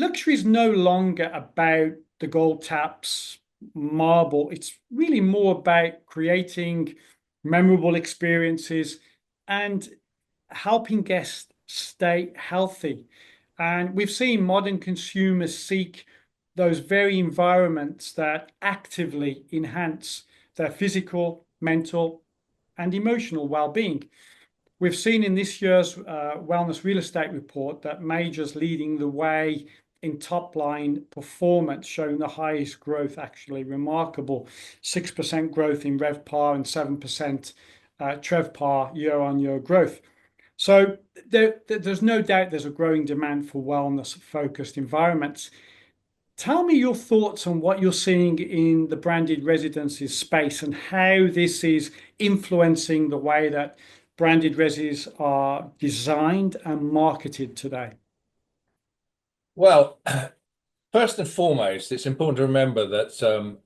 luxury is no longer about the gold taps, marble. It's really more about creating memorable experiences and helping guests stay healthy. And we've seen modern consumers seek those very environments that actively enhance their physical, mental, and emotional well-being. We've seen in this year's Wellness Real Estate report that majors leading the way in top line performance, showing the highest growth, actually remarkable 6% growth in RevPAR and 7% TrevPAR year on year growth. So there's no doubt there's a growing demand for wellness focused environments. Tell me your thoughts on what you're seeing in the branded residences space and how this is influencing the way that branded resis are designed and marketed today. Well, first and foremost, it's important to remember that,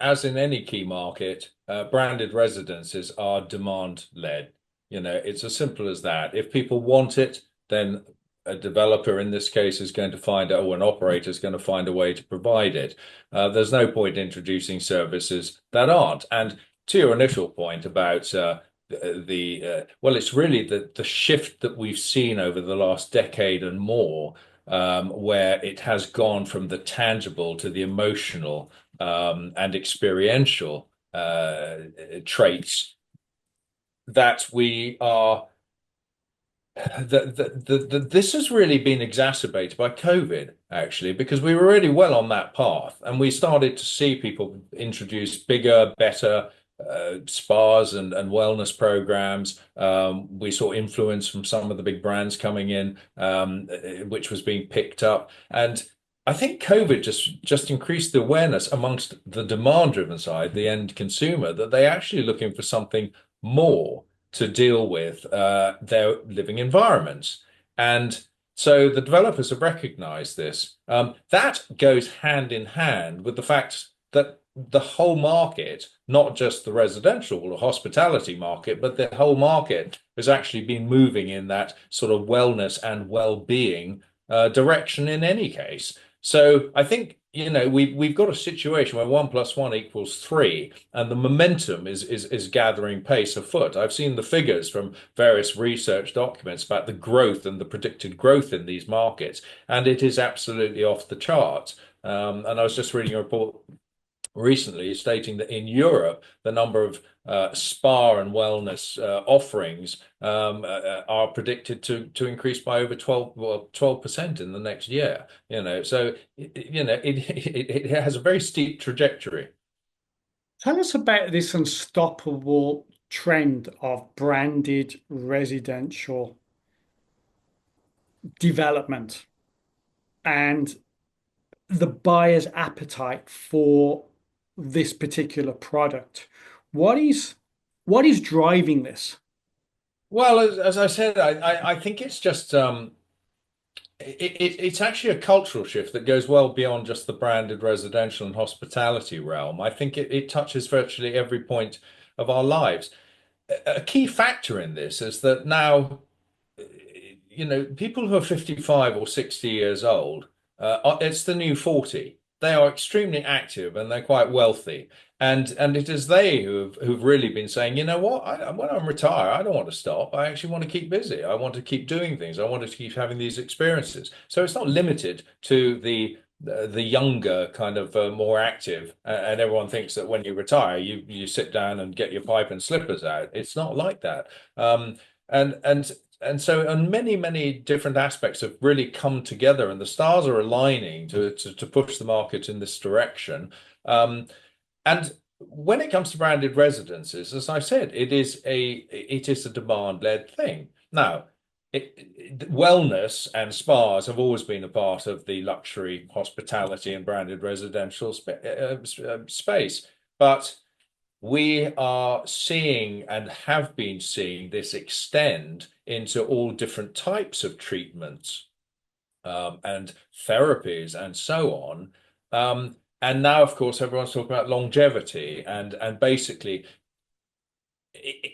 as in any key market, branded residences are demand-led. It's as simple as that. If people want it, then a developer in this case is going to or an operator is going to find a way to provide it. There's no point introducing services that aren't. And to your initial point about well, it's really the shift that we've seen over the last decade and more, where it has gone from the tangible to the emotional and experiential traits that we are. This has really been exacerbated by COVID, actually, because we were already well on that path, and we started to see people introduce bigger, better spas and wellness programs. We saw influence from some of the big brands coming in, which was being picked up. And I think COVID just increased the awareness amongst the demand-driven side, the end consumer, that they're actually looking for something more to deal with their living environments. And so the developers have recognized this. That goes hand in hand with the fact that the whole market, not just the residential or hospitality market, but the whole market has actually been moving in that sort of wellness and well-being direction in any case. So I think, we've got a situation where 1 + 1 = 3, and the momentum is gathering pace afoot. I've seen the figures from various research documents about the growth and the predicted growth in these markets, and it is absolutely off the charts. And I was just reading a report recently stating that in Europe, the number of spa and wellness offerings are predicted to increase by over 12% in the next year. So it has a very steep trajectory. Tell us about this unstoppable trend of branded residential development and the buyer's appetite for this particular product. What is what is driving this? Well, as I said, I think it's just it's actually a cultural shift that goes well beyond just the branded residential and hospitality realm. I think it touches virtually every point of our lives. A key factor in this is that now, people who are 55 or 60 years old, it's the new 40. They are extremely active and they're quite wealthy. And it is they who've really been saying, you know what, when I'm retired, I don't want to stop. I actually want to keep busy. I want to keep doing things. I want to keep having these experiences. So it's not limited to the younger kind of more active. And everyone thinks that when you retire, you sit down and get your pipe and slippers out. It's not like that. And and and so, and many different aspects have really come together, and the stars are aligning to push the market in this direction. And when it comes to branded residences, as I said, it is a demand-led thing. Now, wellness and spas have always been a part of the luxury hospitality and branded residential space, but we are seeing and have been seeing this extend into all different types of treatments, and therapies and so on. And now, of course, everyone's talking about longevity and basically,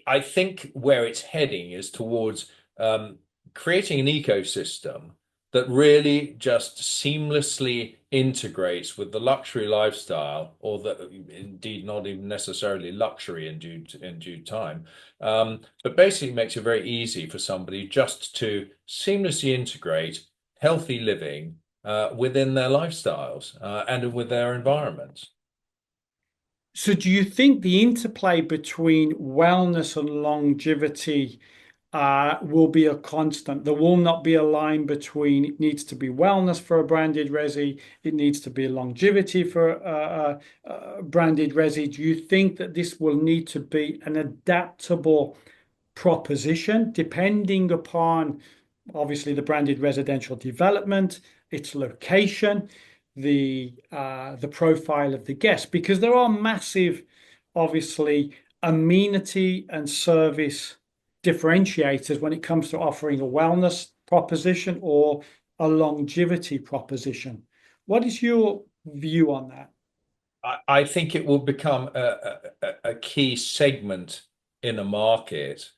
I think where it's heading is towards creating an ecosystem that really just seamlessly integrates with the luxury lifestyle, or that indeed not even necessarily luxury in due time, but basically makes it very easy for somebody just to seamlessly integrate healthy living within their lifestyles and with their environments. So, do you think the interplay between wellness and longevity will be a constant? There will not be a line between it needs to be wellness for a branded resi, it needs to be longevity for a branded resi. Do you think that this will need to be an adaptable proposition depending upon obviously the branded residential development, its location, the profile of the guest, because there are massive, obviously, amenity and service differentiators when it comes to offering a wellness proposition or a longevity proposition. What is your view on that? I think it will become a key segment in a market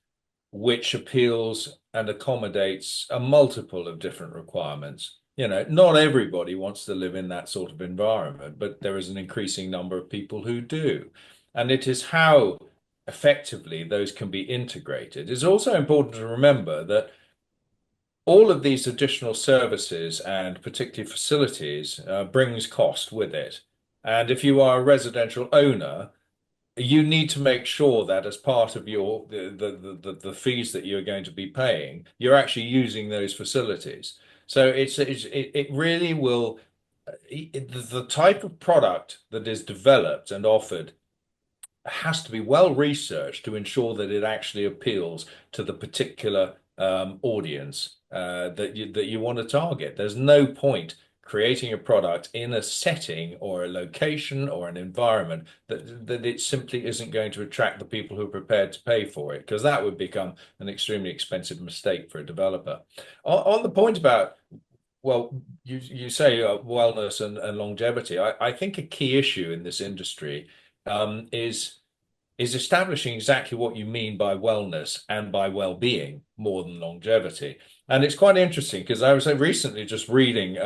which appeals and accommodates a multiple of different requirements. You know, not everybody wants to live in that sort of environment, but there is an increasing number of people who do. And it is how effectively those can be integrated. It's also important to remember that all of these additional services and particularly facilities brings cost with it. And if you are a residential owner, you need to make sure that as part of your the fees that you're going to be paying, you're actually using those facilities. So it really will the type of product that is developed and offered has to be well researched to ensure that it actually appeals to the particular audience that you want to target. There's no point creating a product in a setting or a location or an environment that it simply isn't going to attract the people who are prepared to pay for it, because that would become an extremely expensive mistake for a developer. On the point about, well, you say wellness and longevity. I think a key issue in this industry is establishing exactly what you mean by wellness and by well-being more than longevity. And it's quite interesting because I was recently just reading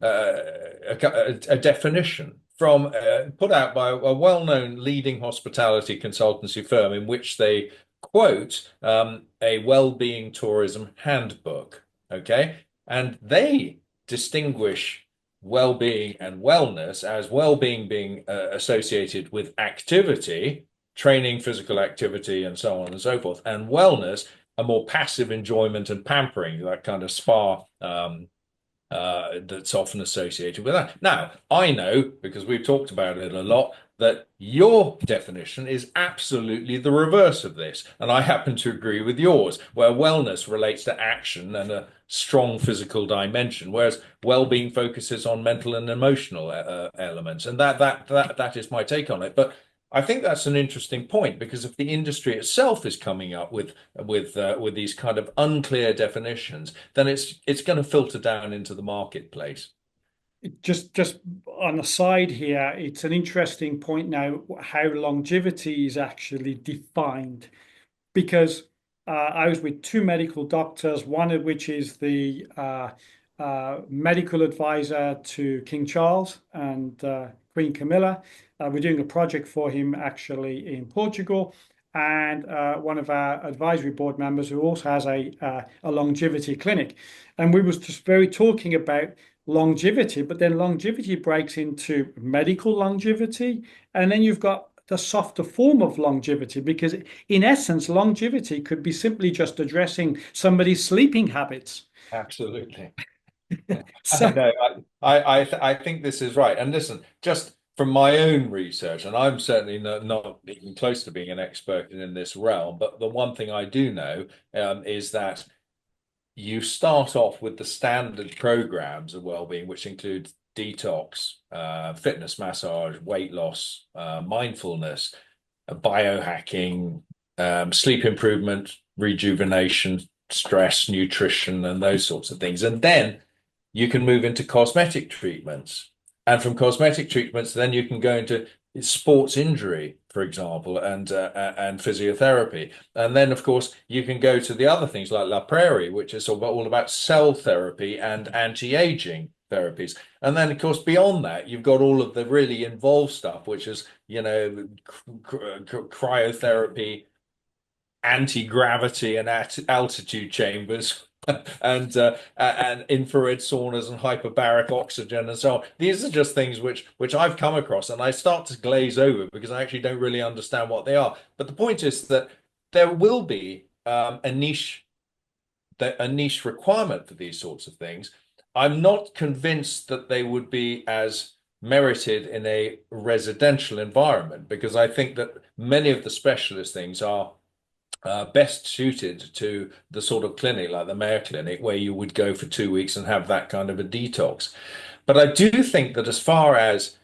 a definition from put out by a well-known leading hospitality consultancy firm in which they quote a well-being tourism handbook. Okay, and they distinguish well-being and wellness as well-being being associated with activity, training, physical activity, and so on and so forth, and wellness, a more passive enjoyment and pampering, that kind of spa that's often associated with that. Now, I know, because we've talked about it a lot, that your definition is absolutely the reverse of this. And I happen to agree with yours, where wellness relates to action and a strong physical dimension, whereas well-being focuses on mental and emotional elements. And that is my take on it. But I think that's an interesting point, because if the industry itself is coming up with these kind of unclear definitions, then it's going to filter down into the marketplace. Just on the side here, it's an interesting point now how longevity is actually defined because I was with two medical doctors, one of which is the medical advisor to King Charles and Queen Camilla. We're doing a project for him actually in Portugal, and one of our advisory board members who also has a longevity clinic. And we was just very talking about longevity, but then longevity breaks into medical longevity, and then you've got the softer form of longevity, because in essence, longevity could be simply just addressing somebody's sleeping habits. Absolutely. I So know. I think this is right. And listen, just from my own research, and I'm certainly not even close to being an expert in this realm, but the one thing I do know is that you start off with the standard programs of well-being, which include detox, fitness, massage, weight loss, mindfulness, biohacking, sleep improvement, rejuvenation, stress, nutrition, and those sorts of things. And then you can move into cosmetic treatments. And from cosmetic treatments, then you can go into sports injury, for example, and physiotherapy. And then, of course, you can go to the other things like La Prairie, which is all about cell therapy and anti-aging therapies. And then, of course, beyond that, you've got all of the really involved stuff, which is, cryotherapy, anti-gravity and altitude chambers and infrared saunas and hyperbaric oxygen and so on. These are just things which I've come across and I start to glaze over because I actually don't really understand what they are. But the point is that there will be a niche requirement for these sorts of things. I'm not convinced that they would be as merited in a residential environment because I think that many of the specialist things are best suited to the sort of clinic like the Mayo Clinic, where you would go for 2 weeks and have that kind of a detox. But I do think that as far as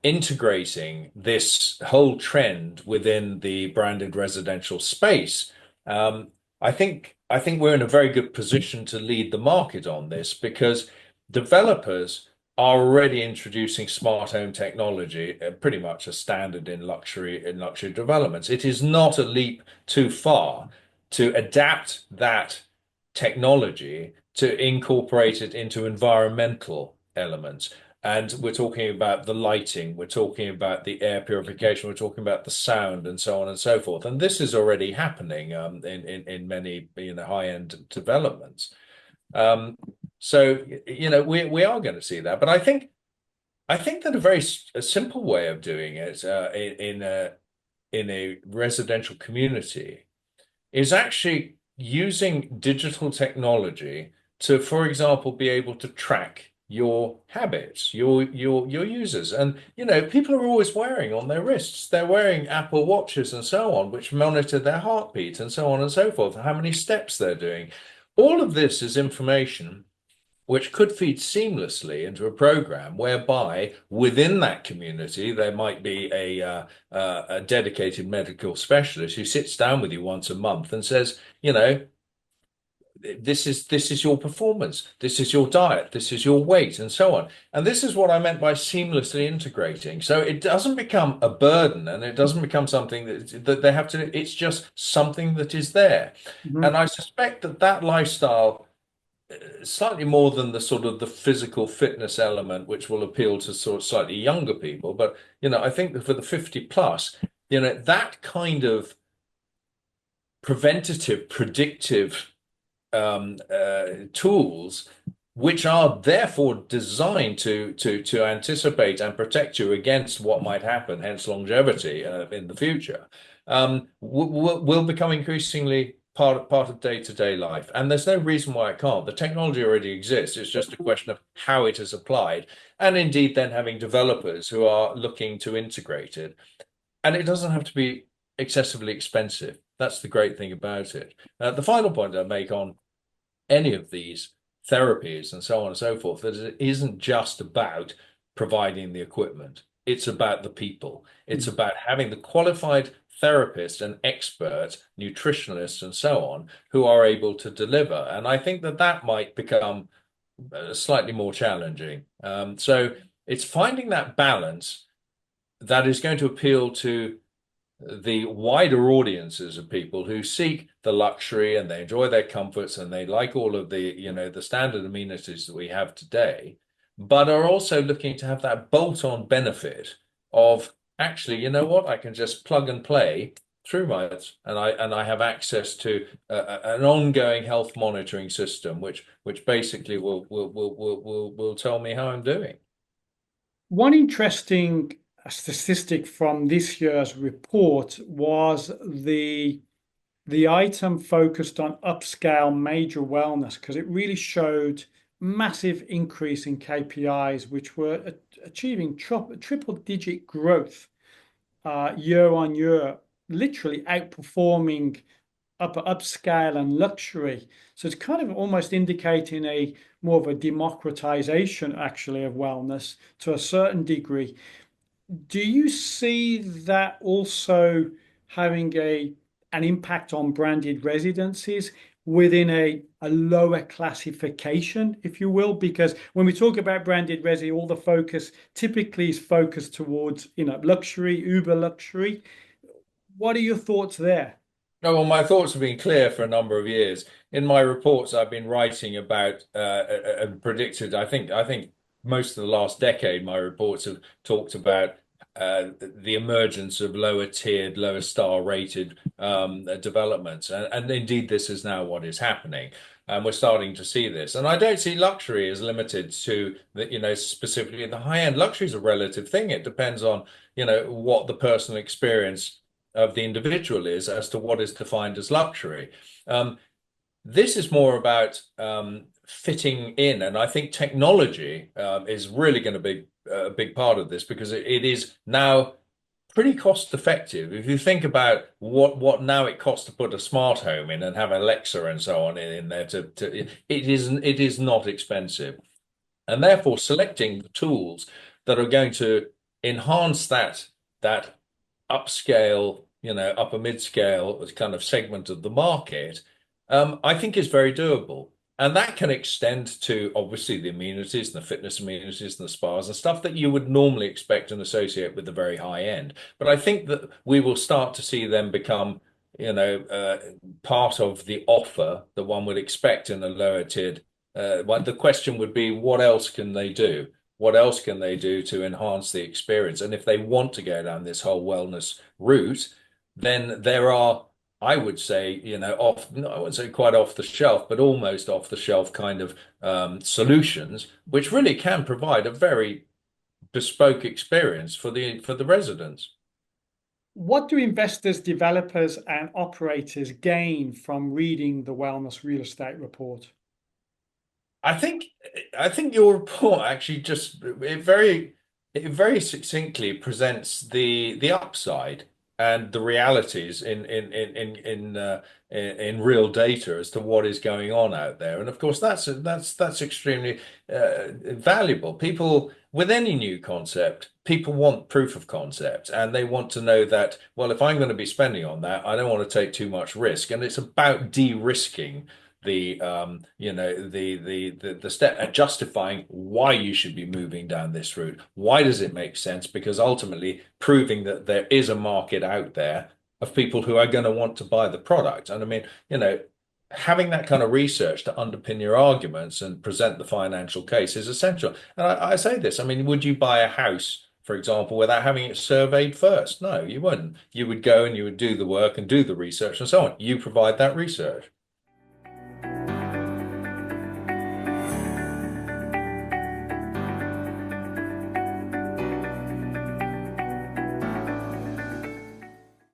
integrating this whole trend within the branded residential space, um, I think we're in a very good position to lead the market on this because developers are already introducing smart home technology, pretty much a standard in luxury developments. It is not a leap too far to adapt that technology to incorporate it into environmental elements. And we're talking about the lighting, we're talking about the air purification, we're talking about the sound, and so on and so forth. And this is already happening in many high-end developments. Um, so we are going to see that. But I think that a simple way of doing it in a residential community is actually using digital technology to, for example, be able to track your habits, your users. And people are always wearing on their wrists. They're wearing Apple Watches and so on, which monitor their heartbeat and so on and so forth, how many steps they're doing. All of this is information which could feed seamlessly into a program whereby within that community there might be a dedicated medical specialist who sits down with you once a month and says, this is your performance, this is your diet, this is your weight, and so on. And this is what I meant by seamlessly integrating. So it doesn't become a burden and it doesn't become something that they have to do. It's just something that is there. And Mhm. I suspect that lifestyle slightly more than the sort of the physical fitness element, which will appeal to sort of slightly younger people. But, I think that for the 50 plus, that kind of preventative, predictive tools, which are therefore designed to anticipate and protect you against what might happen, hence longevity in the future, will become increasingly part of day-to-day life. And there's no reason why it can't. The technology already exists. It's just a question of how it is applied, and indeed then having developers who are looking to integrate it. And it doesn't have to be excessively expensive. That's the great thing about it. The final point I make on any of these therapies and so on and so forth, that it isn't just about providing the equipment. It's about the people. It's Mhm. about having the qualified therapists and expert nutritionists and so on who are able to deliver. And I think that might become slightly more challenging. So it's finding that balance that is going to appeal to the wider audiences of people who seek the luxury and they enjoy their comforts and they like all of the standard amenities that we have today, but are also looking to have that bolt-on benefit of actually, what, I can just plug and play through my and I have access to an ongoing health monitoring system, which basically will tell me how I'm doing. One interesting statistic from this year's report was the item focused on upscale major wellness because it really showed massive increase in KPIs, which were achieving triple digit growth year on year, literally outperforming upscale and luxury. So it's kind of almost indicating a more of a democratization actually of wellness to a certain degree. Do you see that also having an impact on branded residencies? within a lower classification, if you will, because when we talk about branded resi, all the focus typically is focused towards, luxury, uber luxury. What are your thoughts there? No, well, my thoughts have been clear for a number of years. In my reports, I've been writing about and predicted. I think most of the last decade, my reports have talked about the emergence of lower tiered, lower star rated developments, and indeed, this is now what is happening. And we're starting to see this. And I don't see luxury as limited to specifically the high end. Luxury is a relative thing. It depends on, what the personal experience of the individual is as to what is defined as luxury. Um, this is more about fitting in, and I think technology is really going to be a big part of this because it is now pretty cost effective. If you think about what now it costs to put a smart home in and have Alexa and so on in there it is not expensive, and therefore selecting the tools that are going to enhance that upscale, upper mid-scale kind of segment of the market, I think is very doable. And that can extend to obviously the amenities and the fitness amenities and the spas and stuff that you would normally expect and associate with the very high end. But I think that we will start to see them become, part of the offer that one would expect in a lower tiered. The question would be, what else can they do? What else can they do to enhance the experience? And if they want to go down this whole wellness route, then there are, I would say, no, I wouldn't say quite off the shelf, but almost off the shelf kind of solutions, which really can provide a very bespoke experience for the residents. What do investors, developers, and operators gain from reading the Wellness Real Estate Report? I think I think your report actually just it very succinctly presents the upside and the realities in real data as to what is going on out there. And of course, that's extremely valuable. People with any new concept, people want proof of concept, and they want to know that, well, if I'm going to be spending on that, I don't want to take too much risk. And it's about de-risking the step and justifying why you should be moving down this route. Why does it make sense? Because ultimately proving that there is a market out there of people who are going to want to buy the product. And I mean, having that kind of research to underpin your arguments and present the financial case is essential. And I say this, I mean, would you buy a house, for example, without having it surveyed first? No, you wouldn't. You would go and you would do the work and do the research and so on. You provide that research.